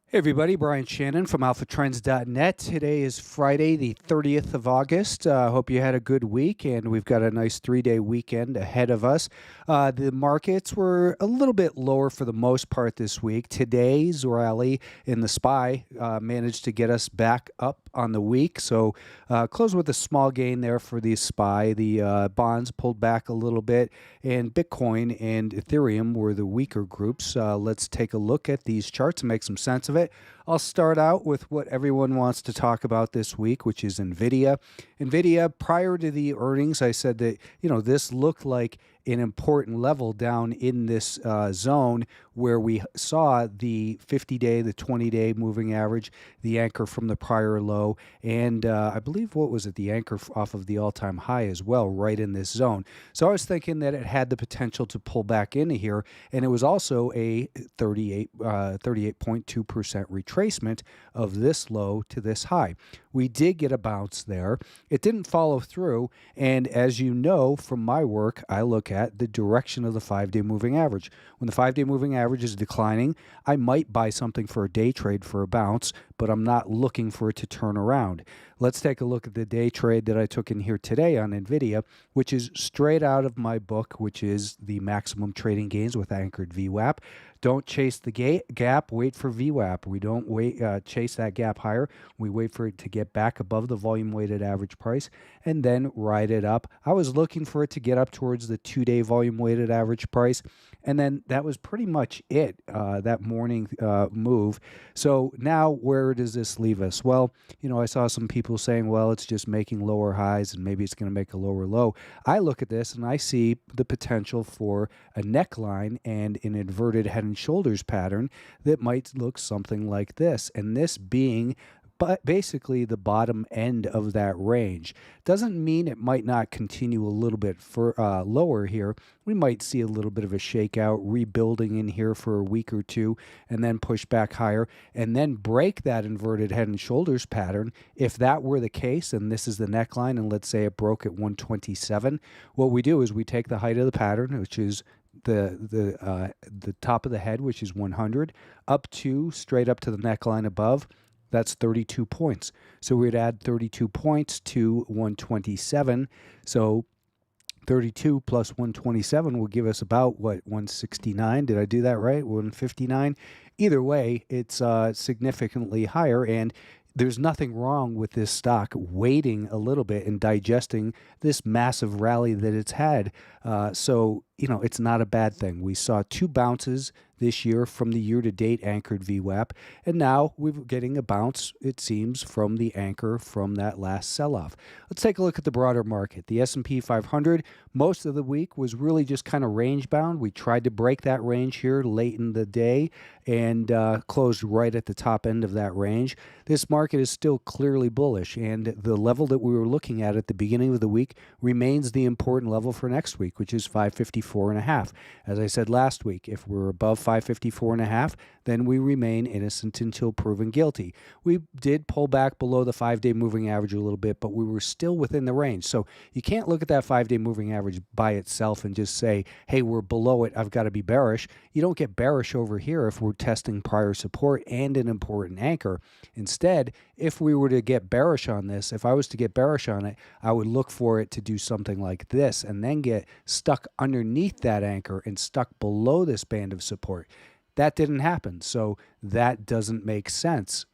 Hey everybody, Brian Shannon from alphatrends.net. Today is Friday, the 30th of August. Hope you had a good week, and we've got a nice 3-day weekend ahead of us. The markets were a little bit lower for the most part this week. Today's rally in the SPY managed to get us back up on the week, so closed with a small gain there for the SPY. The bonds pulled back a little bit, and Bitcoin and Ethereum were the weaker groups. Let's take a look at these charts and make some sense of it. I'll start out with what everyone wants to talk about this week, which is NVIDIA. NVIDIA, prior to the earnings, I said that, this looked like an important level down in this zone where we saw the 50-day, the 20-day moving average, the anchor from the prior low, and I believe, what was it, the anchor off of the all-time high as well, right in this zone. So I was thinking that it had the potential to pull back into here, and it was also a 38.2% retracement of this low to this high. We did get a bounce there. It didn't follow through, and as you know from my work, I look at the direction of the 5-day moving average. When the 5-day moving average is declining, I might buy something for a day trade for a bounce, but I'm not looking for it to turn around. Let's take a look at the day trade that I took in here today on NVIDIA, which is straight out of my book, which is the maximum trading gains with anchored VWAP. Don't chase the gap, wait for VWAP. We don't chase that gap higher. We wait for it to get back above the volume weighted average price and then ride it up. I was looking for it to get up towards the 2-day volume weighted average price, and then that was pretty much it, that morning move. So now where does this leave us? Well, I saw some people saying, well, it's just making lower highs and maybe it's going to make a lower low. I look at this and I see the potential for a neckline and an inverted head and shoulders pattern that might look something like this, and this being basically the bottom end of that range. Doesn't mean it might not continue a little bit lower here. We might see a little bit of a shakeout, rebuilding in here for a week or two, and then push back higher, and then break that inverted head and shoulders pattern. If that were the case, and this is the neckline, and let's say it broke at 127, what we do is we take the height of the pattern, which is the top of the head, which is 100, up to straight up to the neckline above. That's 32 points. So we'd add 32 points to 127. So 32 plus 127 will give us about, what, 169? Did I do that right? 159? Either way, it's significantly higher, and there's nothing wrong with this stock waiting a little bit and digesting this massive rally that it's had. So, it's not a bad thing. We saw 2 bounces this year from the year-to-date anchored VWAP, and now we're getting a bounce, it seems, from the anchor from that last sell-off. Let's take a look at the broader market. The S&P 500, most of the week was really just kind of range-bound. We tried to break that range here late in the day and closed right at the top end of that range. This market is still clearly bullish, and the level that we were looking at the beginning of the week remains the important level for next week, which is 554.5. As I said last week, if we're above 554.5, then we remain innocent until proven guilty. We did pull back below the 5-day moving average a little bit, but we were still within the range. So you can't look at that 5-day moving average by itself and just say, hey, we're below it, I've got to be bearish. You don't get bearish over here if we're testing prior support and an important anchor. Instead, if we were to get bearish on this, if I was to get bearish on it, I would look for it to do something like this and then get stuck underneath that anchor and stuck below this band of support. That didn't happen, so that doesn't make sense.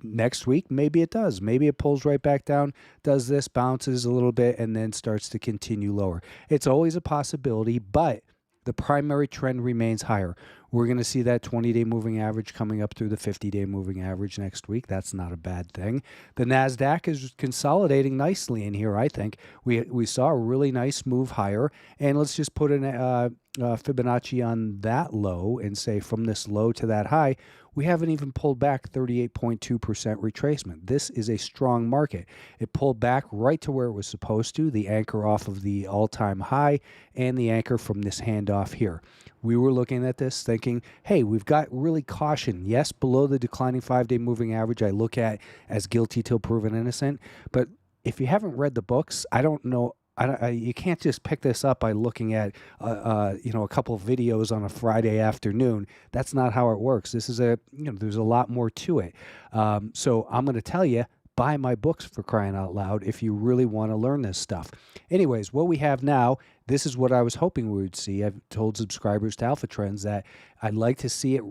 Next week, maybe it does. Maybe it pulls right back down, does this, bounces a little bit, and then starts to continue lower. It's always a possibility, but the primary trend remains higher. We're going to see that 20-day moving average coming up through the 50-day moving average next week. That's not a bad thing. The NASDAQ is consolidating nicely in here, I think. We saw a really nice move higher, and let's just put an Fibonacci on that low and say from this low to that high, we haven't even pulled back 38.2% retracement. This is a strong market. It pulled back right to where it was supposed to, the anchor off of the all-time high and the anchor from this handoff here. We were looking at this thinking, hey, we've got really caution. Yes, below the declining 5-day moving average, I look at as guilty till proven innocent. But if you haven't read the books, I don't know you can't just pick this up by looking at a couple of videos on a Friday afternoon. That's not how it works. This is there's a lot more to it. So I'm going to tell you, buy my books, for crying out loud, if you really want to learn this stuff. Anyways, what we have now, this is what I was hoping we would see. I've told subscribers to Alpha Trends that I'd like to see it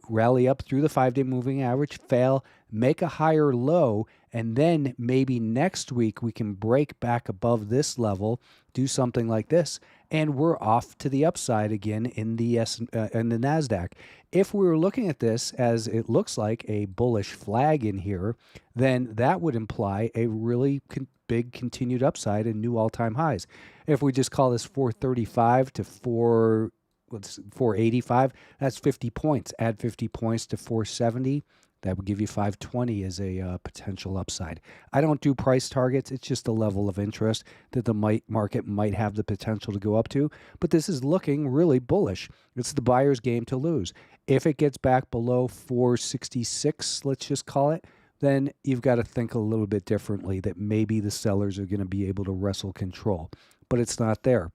rally up through the 5-day moving average, fail, make a higher low, and then maybe next week we can break back above this level, do something like this, and we're off to the upside again in the in the NASDAQ. If we were looking at this as it looks like a bullish flag in here, then that would imply a really big continued upside and new all-time highs. If we just call this 435 to 485, that's 50 points. Add 50 points to 470. That would give you 520 as a potential upside. I don't do price targets. It's just a level of interest that the market might have the potential to go up to. But this is looking really bullish. It's the buyer's game to lose. If it gets back below 466, let's just call it, then you've got to think a little bit differently, that maybe the sellers are going to be able to wrestle control. But it's not there.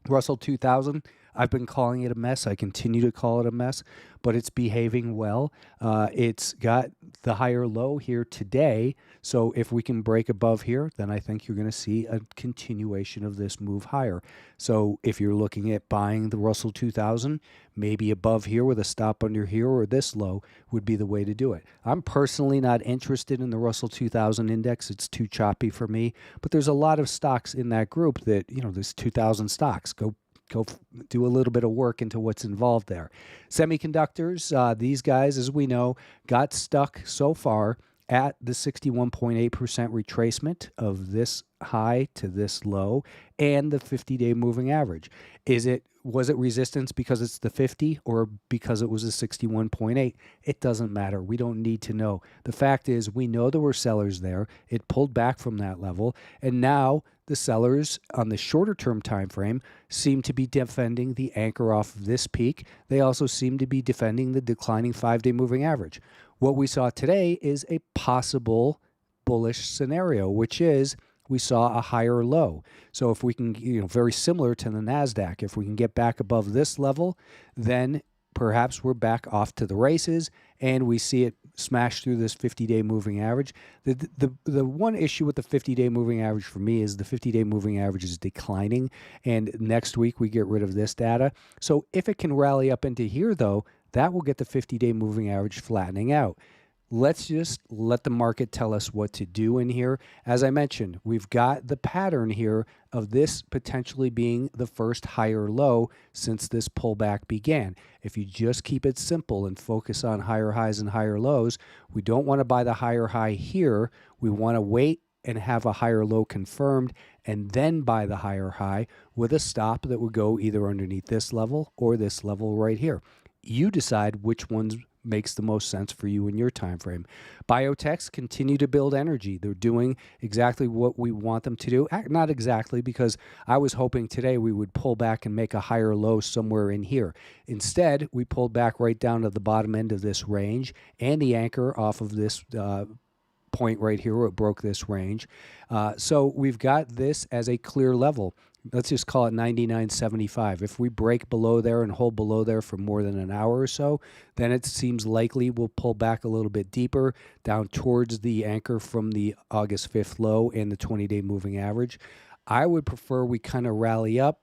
Russell 2000, I've been calling it a mess. I continue to call it a mess, but it's behaving well. It's got the higher low here today. So if we can break above here, then I think you're going to see a continuation of this move higher. So if you're looking at buying the Russell 2000, maybe above here with a stop under here or this low would be the way to do it. I'm personally not interested in the Russell 2000 index. It's too choppy for me, but there's a lot of stocks in that group that, there's 2,000 stocks. Go do a little bit of work into what's involved there. Semiconductors, these guys, as we know, got stuck so far at the 61.8% retracement of this high to this low and the 50-day moving average. Was it resistance because it's the 50 or because it was a 61.8? It doesn't matter. We don't need to know. The fact is, we know there were sellers there. It pulled back from that level, and now the sellers on the shorter term time frame seem to be defending the anchor off of this peak. They also seem to be defending the declining 5-day moving average. What we saw today is a possible bullish scenario, which is we saw a higher low. So if we can, very similar to the NASDAQ, if we can get back above this level, then perhaps we're back off to the races and we see it smash through this 50-day moving average. The one issue with the 50-day moving average for me is the 50-day moving average is declining, and next week we get rid of this data. So if it can rally up into here, though, that will get the 50-day moving average flattening out. Let's just let the market tell us what to do in here. As I mentioned, we've got the pattern here of this potentially being the first higher low since this pullback began. If you just keep it simple and focus on higher highs and higher lows, we don't want to buy the higher high here. We want to wait and have a higher low confirmed and then buy the higher high with a stop that would go either underneath this level or this level right here. You decide which ones makes the most sense for you in your time frame. Biotechs continue to build energy. They're doing exactly what we want them to do. Not exactly, because I was hoping today we would pull back and make a higher low somewhere in here. Instead, we pulled back right down to the bottom end of this range and the anchor off of this point right here where it broke this range. So we've got this as a clear level. Let's just call it 99.75. If we break below there and hold below there for more than an hour or so, then it seems likely we'll pull back a little bit deeper down towards the anchor from the August 5th low and the 20-day moving average. I would prefer we kind of rally up,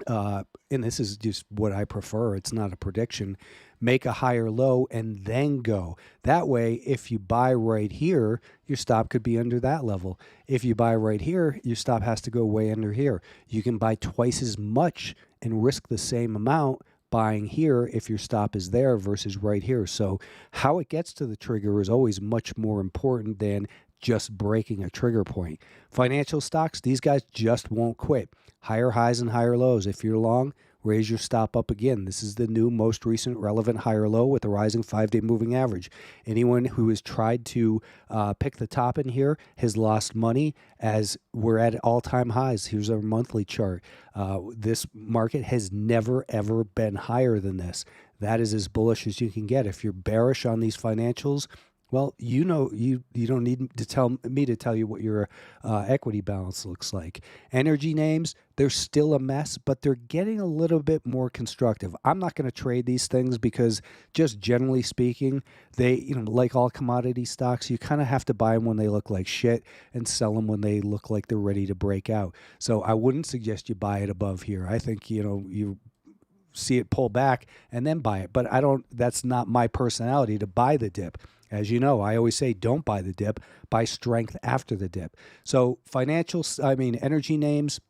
and this is just what I prefer. It's not a prediction. Make a higher low and then go. That way, if you buy right here, your stop could be under that level. If you buy right here, your stop has to go way under here. You can buy twice as much and risk the same amount buying here if your stop is there versus right here. So how it gets to the trigger is always much more important than just breaking a trigger point. Financial stocks, these guys just won't quit. Higher highs and higher lows. If you're long, raise your stop up again. This is the new most recent relevant higher low with the rising 5-day moving average. Anyone who has tried to pick the top in here has lost money, as we're at all-time highs. Here's our monthly chart. This market has never, ever been higher than this. That is as bullish as you can get. If you're bearish on these financials, Well, you don't need to tell me to tell you what your equity balance looks like. Energy names, they're still a mess, but they're getting a little bit more constructive. I'm not going to trade these things because just generally speaking, they, like all commodity stocks, you kind of have to buy them when they look like shit and sell them when they look like they're ready to break out. So I wouldn't suggest you buy it above here. I think, you see it pull back and then buy it. But that's not my personality to buy the dip. As you know, I always say don't buy the dip, buy strength after the dip. So energy names,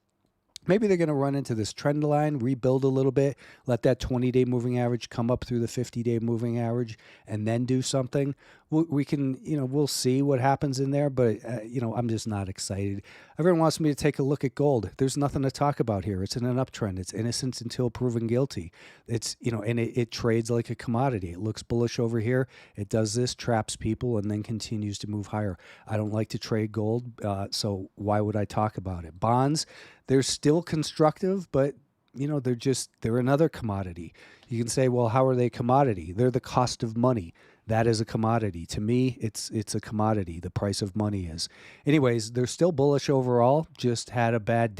maybe they're going to run into this trend line, rebuild a little bit, let that 20-day moving average come up through the 50-day moving average, and then do something. We can, we'll see what happens in there, but, I'm just not excited. Everyone wants me to take a look at gold. There's nothing to talk about here. It's in an uptrend. It's innocence until proven guilty. It's, and it trades like a commodity. It looks bullish over here. It does this, traps people, and then continues to move higher. I don't like to trade gold, so why would I talk about it? Bonds, they're still constructive, but they're another commodity. You can say, well, how are they commodity? They're the cost of money. That is a commodity. To me, it's a commodity. The price of money is. Anyways, they're still bullish overall, just had a bad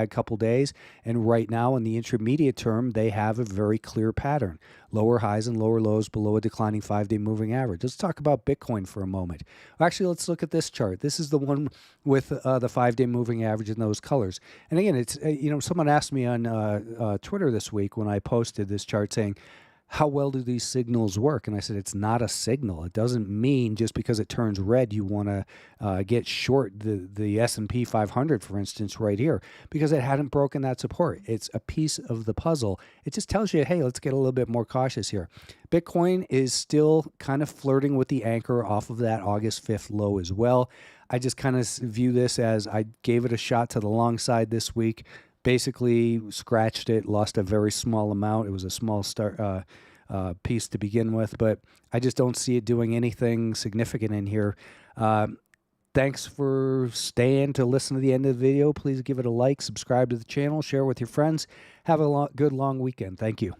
couple days. And right now in the intermediate term, they have a very clear pattern. Lower highs and lower lows below a declining 5-day moving average. Let's talk about Bitcoin for a moment. Actually, let's look at this chart. This is the one with the 5-day moving average in those colors. And again, it's someone asked me on Twitter this week when I posted this chart saying, how well do these signals work? And I said, it's not a signal. It doesn't mean just because it turns red, you want to get short the S&P 500, for instance, right here, because it hadn't broken that support. It's a piece of the puzzle. It just tells you, hey, let's get a little bit more cautious here. Bitcoin is still kind of flirting with the anchor off of that August 5th low as well. I just kind of view this as I gave it a shot to the long side this week. Basically scratched it, lost a very small amount. It was a small piece to begin with, but I just don't see it doing anything significant in here. Thanks for staying to listen to the end of the video. Please give it a like, subscribe to the channel, share with your friends. Have a good long weekend. Thank you.